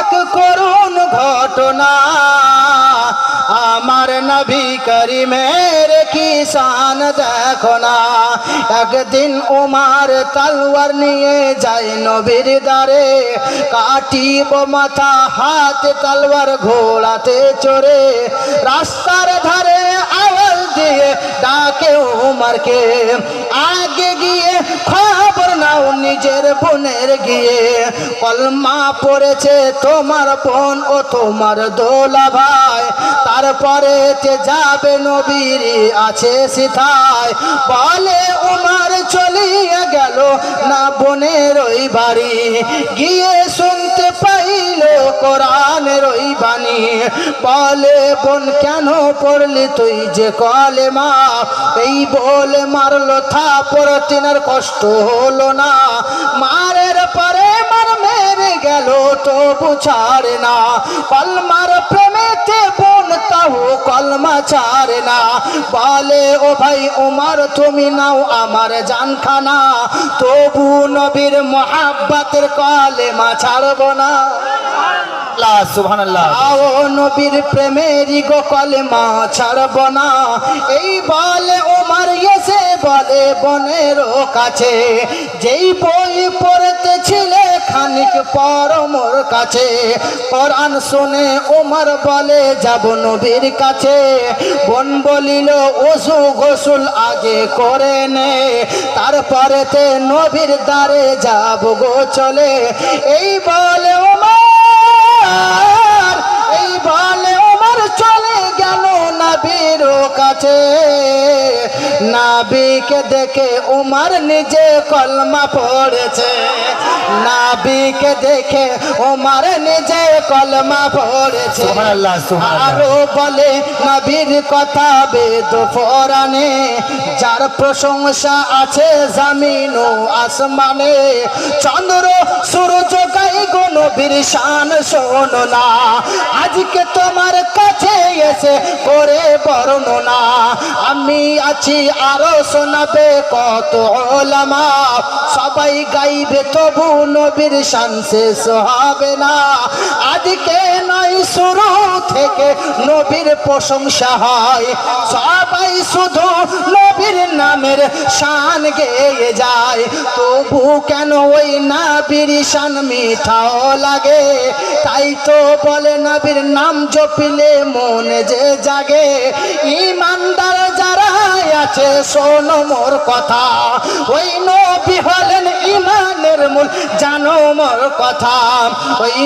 এক করুণ ঘটনা, আমার নবী করিমের কি শান দেখো না। একদিন ওমর তলোয়ার নিয়ে যায় নবীর দ্বারে, কাটিব মাথা হাতে তলোয়ার ঘোড়াতে চড়ে, রাস্তার ধারে আওয়াজ দিয়ে ডাকে ওমরকে, আগে গিয়ে খবর নাও নিজের বোনের গিয়ে, কলমা পড়েছে তোমার বোন ও তোমার দোলা ভাই, তারপরে যাবে নবীর আছে সিথায়। বলে ওমর চলিয়ে গেল না বোনের ওই বাড়ি, গিয়ে শুনতে পাইল কোরআনের ওই বাণী। বলে বোন কেন পড়লি তুই যে কলেমা, এই বলে মারলো থাপড় তিনার কষ্ট হলো না, মারের পরে মার মেরে গেল তবু ছাড়ে না, কলমার প্রেমেতে বোন তাও কলমা ছাড়ে না। বলে ও ভাই ওমর তুমি নাও আমার জানখানা, তবু নবীর মোহাব্বতের কলেমা ছাড়বো না। সুবহানাল্লাহ, নবীর প্রেমেরই গো কলেমা ছাড়ব না। এই বলে ওমর এসে বলে বোনের কাছে, যেই বই পড়তেছিলে খানিক পর মোর কাছে, কোরআন শুনে ওমর বলে যাব নবীর কাছে। বোন বলিল ওযু গোসল আগে করে নে, তারপরেতে নবীর দ্বারে যাব গো চলে। এই বলে ওমর, এই বলে ওমর চলে গেল নবীর কাছে, নবীকে দেখে ওমর নিজে কলমা পড়েছে, নবীকে দেখে ওমর নিজে কলমা পড়েছে। সুবহানাল্লাহ, সুবহানাল্লাহ। আরো বলে নবীর কথা বেদ পুরাণে, যার প্রশংসা আছে জমিন ও আসমানে, চন্দ্র সূর্য গাই গো নবীর শান শোনো না, আজকে তোমার কাছে এসে করে বর্ণনা। আমি আছি আরো শোনাবে কত ওলামা, সবাই গাইবে তবু নবীর শান শেষ হবে না। আজকে নয় শুরু থেকে নবীর প্রশংসা হয়, সবাই শুধু নবীর নামের শান গেয়ে যায়, তবু কেন ওই নবীর শান মিঠাও লাগে। তাই তো বলে নবীর নাম জপিলে মনে যে জাগে, ইমানদার যারা আছে শোনো মোর কথা, ওই নবী হলেন ইমানের মূল জানো মোর কথা। ওই